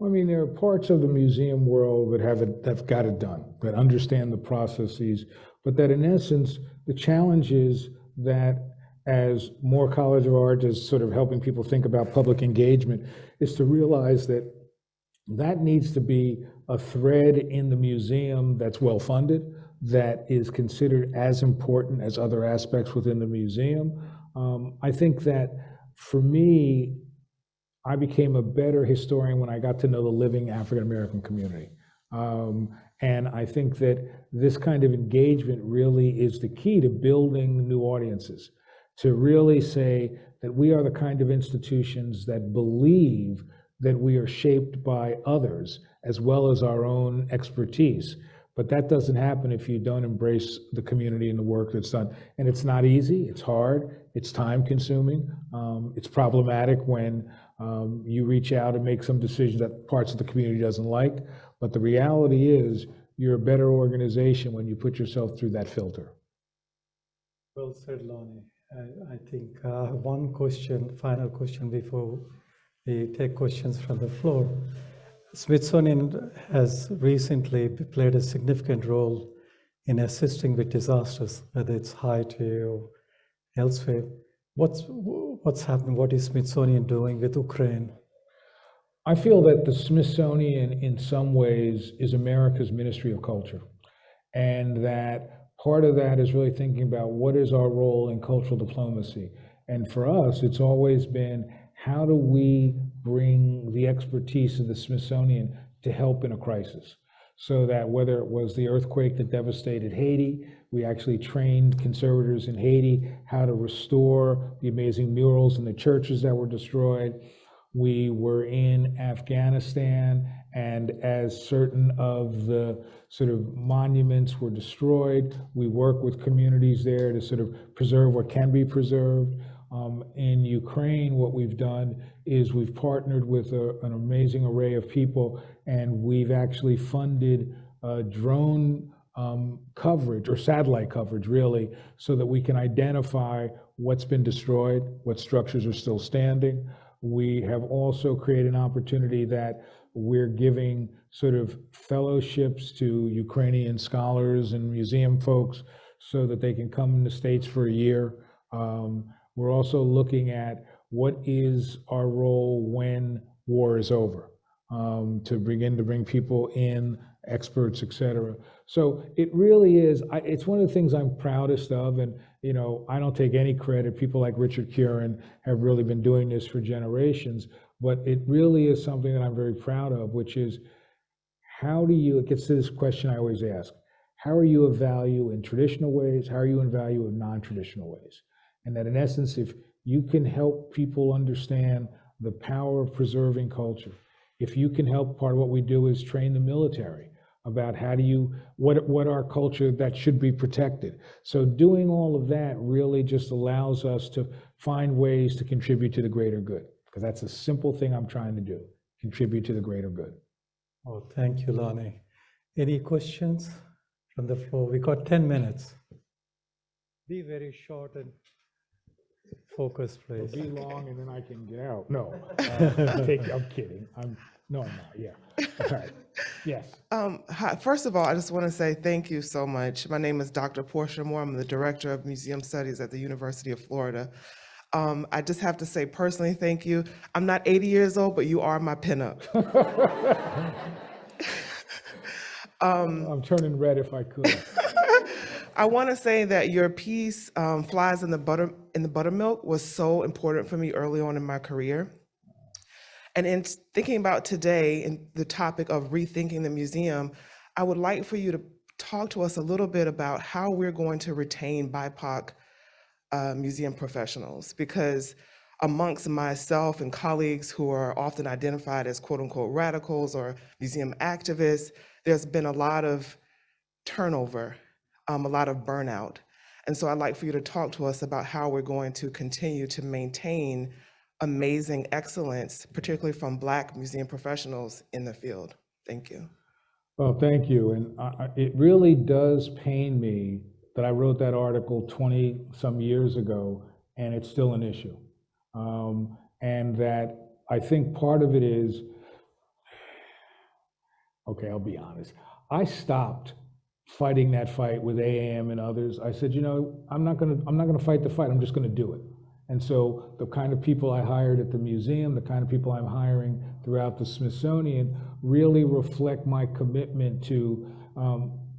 I mean, there are parts of the museum world that's got it done, that understand the processes, but that in essence, the challenge is that as Moore College of Art is sort of helping people think about public engagement, is to realize that that needs to be a thread in the museum that's well-funded, that is considered as important as other aspects within the museum. I think that for me, I became a better historian when I got to know the living African-American community. And I think that this kind of engagement really is the key to building new audiences, to really say that we are the kind of institutions that believe that we are shaped by others as well as our own expertise. But that doesn't happen if you don't embrace the community and the work that's done. And it's not easy, it's hard, it's time consuming, it's problematic when you reach out and make some decisions that parts of the community doesn't like. But the reality is you're a better organization when you put yourself through that filter. Well said, Lonnie. I think one question, final question before we take questions from the floor. Smithsonian has recently played a significant role in assisting with disasters, whether it's Haiti or elsewhere. What's happening? What is Smithsonian doing with Ukraine? I feel that the Smithsonian, in some ways, is America's Ministry of Culture, and that part of that is really thinking about what is our role in cultural diplomacy. And for us, it's always been, how do we bring the expertise of the Smithsonian to help in a crisis? So that whether it was the earthquake that devastated Haiti, we actually trained conservators in Haiti how to restore the amazing murals in the churches that were destroyed. We were in Afghanistan, and as certain of the sort of monuments were destroyed, we work with communities there to sort of preserve what can be preserved. In Ukraine, what we've done is we've partnered with an amazing array of people, and we've actually funded drone coverage, or satellite coverage really, so that we can identify what's been destroyed, what structures are still standing. We have also created an opportunity that we're giving sort of fellowships to Ukrainian scholars and museum folks so that they can come in the States for a year. We're also looking at what is our role when war is over, to begin to bring people in, experts, et cetera. So it really is, it's one of the things I'm proudest of, and you know, I don't take any credit. People like Richard Curran have really been doing this for generations, but it really is something that I'm very proud of, which is, how do you, it gets to this question I always ask, how are you of value in traditional ways? How are you in value in non-traditional ways? And that in essence, if you can help people understand the power of preserving culture, if you can help, part of what we do is train the military about how do you, what our culture that should be protected. So doing all of that really just allows us to find ways to contribute to the greater good, because that's a simple thing I'm trying to do, contribute to the greater good. Oh, thank you, Lonnie. Any questions from the floor? We got 10 minutes. Be very short and focused, please. Be long and then I can get out. No, I'm kidding. No, I'm not. Yeah. All right. Yes. Hi. First of all, I just want to say thank you so much. My name is Dr. Portia Moore. I'm the Director of Museum Studies at the University of Florida. I just have to say personally, thank you. I'm not 80 years old, but you are my pinup. I'm turning red if I could. I want to say that your piece, Flies in the Buttermilk, was so important for me early on in my career. And in thinking about today and the topic of rethinking the museum, I would like for you to talk to us a little bit about how we're going to retain BIPOC museum professionals, because amongst myself and colleagues who are often identified as quote unquote radicals or museum activists, there's been a lot of turnover, a lot of burnout. And so I'd like for you to talk to us about how we're going to continue to maintain amazing excellence, particularly from Black museum professionals in the field. Thank you. Well, thank you. And it really does pain me that I wrote that article 20 some years ago and it's still an issue. And that I think part of it is, okay, I'll be honest. I stopped fighting that fight with AAM and others. I said, you know, I'm not gonna fight the fight, I'm just gonna do it. And so the kind of people I hired at the museum, the kind of people I'm hiring throughout the Smithsonian really reflect my commitment to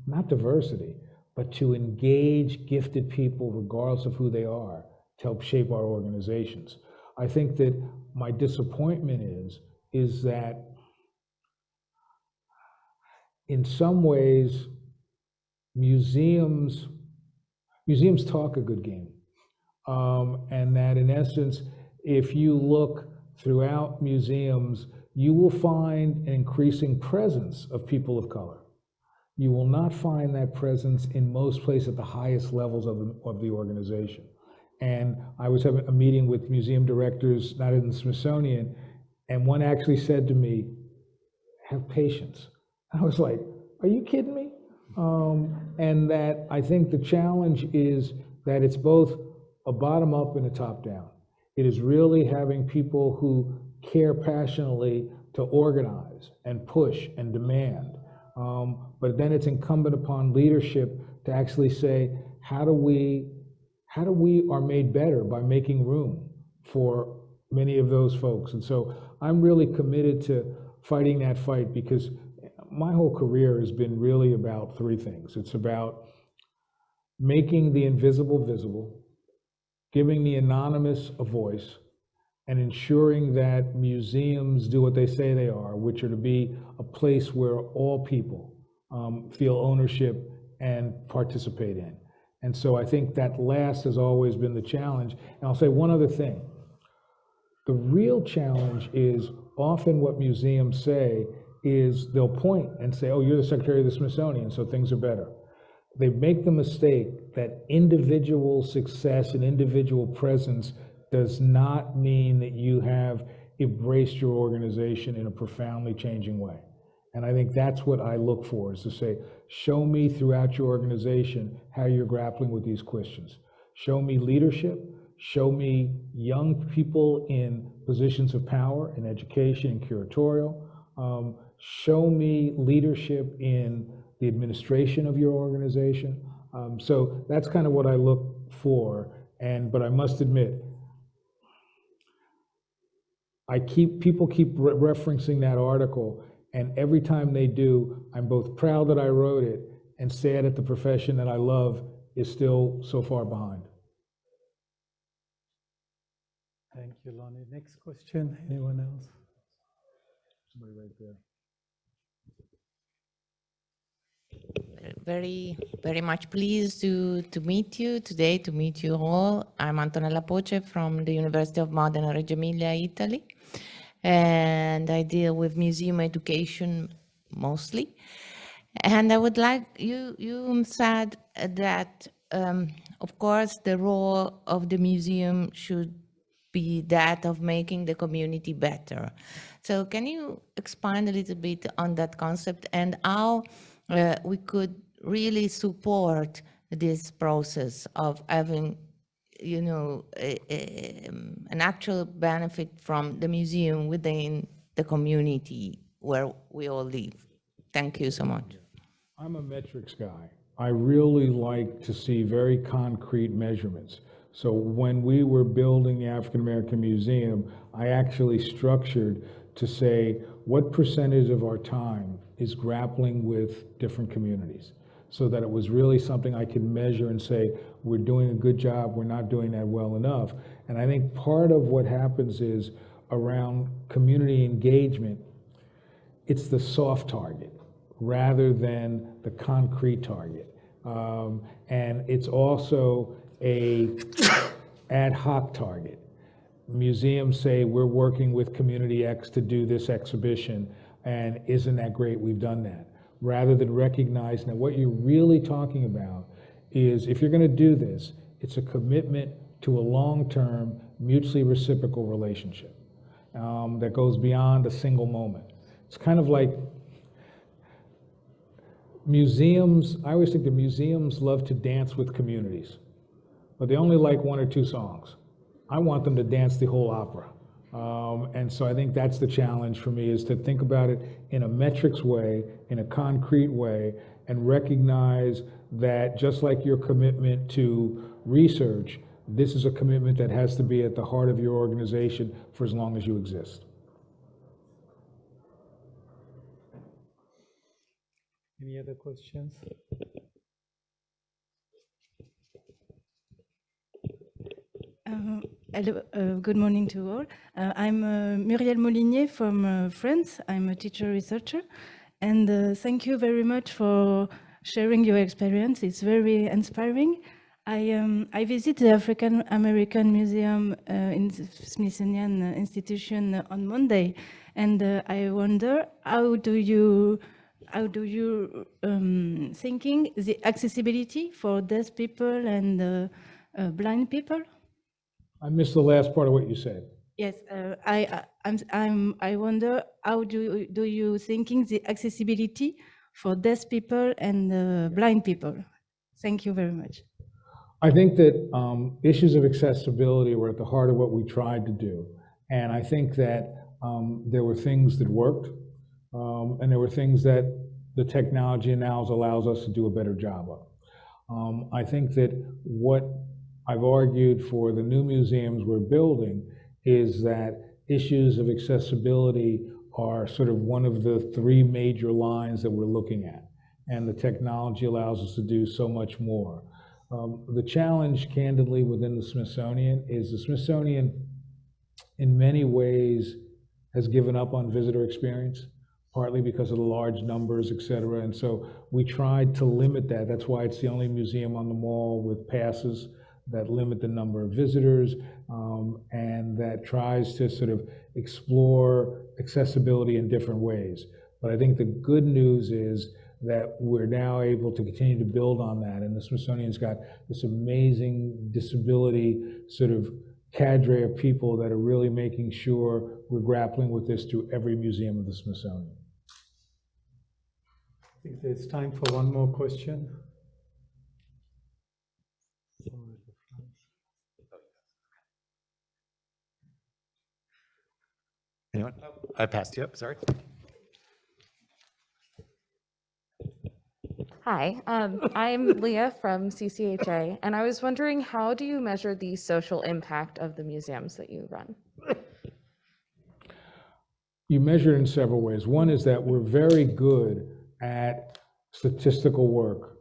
not diversity, but to engage gifted people regardless of who they are to help shape our organizations. I think that my disappointment is that in some ways, museums talk a good game. And that in essence, if you look throughout museums, you will find an increasing presence of people of color. You will not find that presence in most places at the highest levels of the organization. And I was having a meeting with museum directors, not in the Smithsonian, and one actually said to me, have patience. I was like, are you kidding me? And that I think the challenge is that it's both a bottom up and a top down. It is really having people who care passionately to organize and push and demand. But then it's incumbent upon leadership to actually say, how do we are made better by making room for many of those folks? And so I'm really committed to fighting that fight, because my whole career has been really about three things. It's about making the invisible visible, giving the anonymous a voice, and ensuring that museums do what they say they are, which are to be a place where all people feel ownership and participate in. And so I think that last has always been the challenge. And I'll say one other thing. The real challenge is often what museums say is they'll point and say, oh, you're the Secretary of the Smithsonian, so things are better. They make the mistake that individual success and individual presence does not mean that you have embraced your organization in a profoundly changing way. And I think that's what I look for, is to say, show me throughout your organization how you're grappling with these questions. Show me leadership, show me young people in positions of power in education and curatorial, show me leadership in the administration of your organization. So that's kind of what I look for. But I must admit, people keep referencing that article, and every time they do, I'm both proud that I wrote it and sad that the profession that I love is still so far behind. Thank you, Lonnie. Next question, anyone else? Somebody right there. Very, very much pleased to meet you today, to meet you all. I'm Anton Lapoche from the University of Modena, Reggio Emilia, Italy. And I deal with museum education mostly. And I would like, you said that, of course, the role of the museum should be that of making the community better. So can you expand a little bit on that concept and how we could really support this process of having, you know, an actual benefit from the museum within the community where we all live? Thank you so much. I'm a metrics guy. I really like to see very concrete measurements. So when we were building the African American Museum, I actually structured to say what percentage of our time is grappling with different communities, so that it was really something I could measure and say, we're doing a good job, we're not doing that well enough. And I think part of what happens is around community engagement, it's the soft target rather than the concrete target. And it's also a ad hoc target. Museums say, we're working with Community X to do this exhibition, and isn't that great, we've done that. Rather than recognizing that what you're really talking about is, if you're gonna do this, it's a commitment to a long-term, mutually reciprocal relationship that goes beyond a single moment. It's kind of like museums. I always think that museums love to dance with communities, but they only like one or two songs. I want them to dance the whole opera. And so I think that's the challenge for me, is to think about it in a metrics way, in a concrete way, and recognize that just like your commitment to research, this is a commitment that has to be at the heart of your organization for as long as you exist. Any other questions? Hello, good morning to all. I'm Muriel Molinier from France. I'm a teacher researcher, and thank you very much for sharing your experience. It's very inspiring. I visit the African American Museum in the Smithsonian Institution on Monday, and I wonder, how do you thinking the accessibility for deaf people and blind people? I missed the last part of what you said. Yes, I wonder, how do you thinking the accessibility for deaf people and blind people? Thank you very much. I think that issues of accessibility were at the heart of what we tried to do. And I think that there were things that worked, and there were things that the technology now allows us to do a better job of. I think that what I've argued for the new museums we're building is that issues of accessibility are sort of one of the three major lines that we're looking at. And the technology allows us to do so much more. The challenge, candidly, within the Smithsonian is the Smithsonian, in many ways, has given up on visitor experience, partly because of the large numbers, et cetera. And so we tried to limit that. That's why it's the only museum on the mall with passes that limit the number of visitors, and that tries to sort of explore accessibility in different ways. But I think the good news is that we're now able to continue to build on that. And the Smithsonian's got this amazing disability sort of cadre of people that are really making sure we're grappling with this through every museum of the Smithsonian. I think there's time for one more question. Anyone? I passed you up, sorry. Hi, I'm Leah from CCHA, and I was wondering, how do you measure the social impact of the museums that you run? You measure it in several ways. One is that we're very good at statistical work,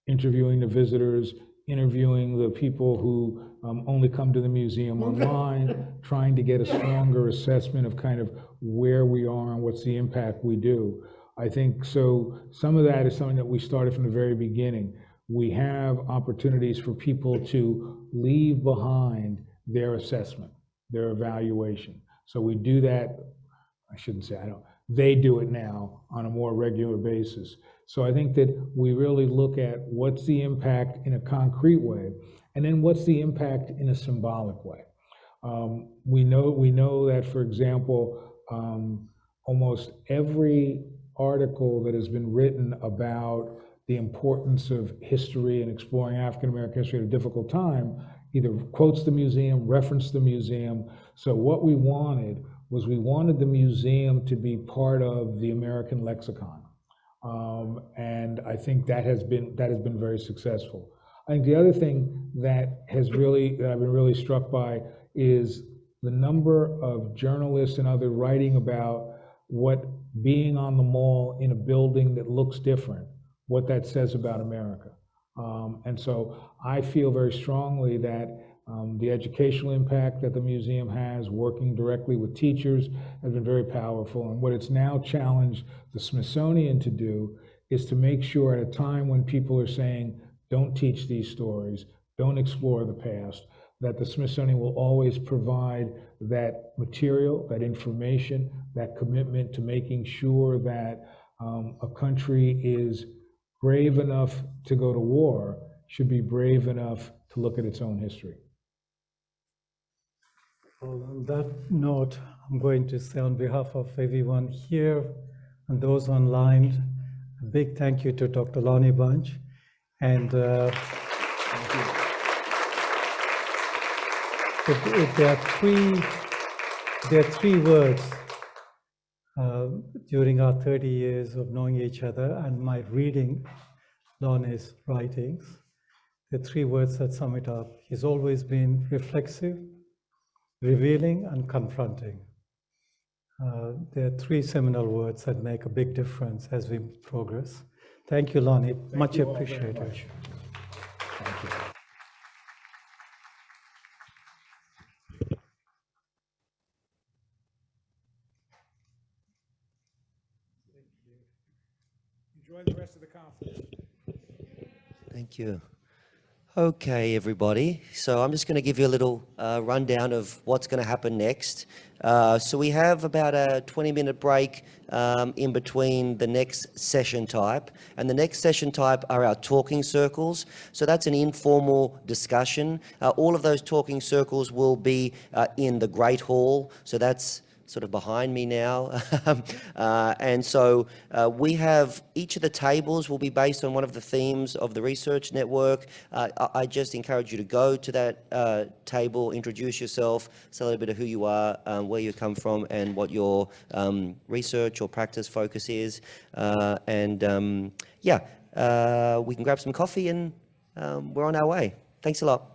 interviewing the visitors, interviewing the people who only come to the museum online, trying to get a stronger assessment of kind of where we are and what's the impact we do. I think so. Some of that is something that we started from the very beginning. We have opportunities for people to leave behind their assessment, their evaluation. So we do that, I shouldn't say, they do it now on a more regular basis. So I think that we really look at what's the impact in a concrete way, and then what's the impact in a symbolic way. We know that, for example, almost every article that has been written about the importance of history and exploring African American history at a difficult time either quotes the museum, referenced the museum. So what we wanted was, we wanted the museum to be part of the American lexicon. And I think that has been very successful. I think the other thing that I've been really struck by is the number of journalists and others writing about what being on the mall in a building that looks different, what that says about America. And so I feel very strongly that the educational impact that the museum has, working directly with teachers, has been very powerful. And what it's now challenged the Smithsonian to do is to make sure at a time when people are saying, don't teach these stories, don't explore the past, that the Smithsonian will always provide that material, that information, that commitment to making sure that a country is brave enough to go to war, should be brave enough to look at its own history. Well, on that note, I'm going to say on behalf of everyone here and those online, a big thank you to Dr. Lonnie Bunch. And there are three words during our 30 years of knowing each other and my reading Lonnie's writings. The three words that sum it up. He's always been reflexive, revealing, and confronting. There are three seminal words that make a big difference as we progress. Thank you, Lonnie. Much appreciated. Thank you. Enjoy the rest of the conference. Thank you. Okay, everybody. So I'm just going to give you a little rundown of what's going to happen next. So we have about a 20-minute break in between the next session type. And the next session type are our talking circles. So that's an informal discussion. All of those talking circles will be in the Great Hall. So that's sort of behind me now. And so we have, each of the tables will be based on one of the themes of the research network. I just encourage you to go to that table, introduce yourself, say a little bit of who you are, where you come from, and what your research or practice focus is. Yeah, we can grab some coffee and we're on our way. Thanks a lot.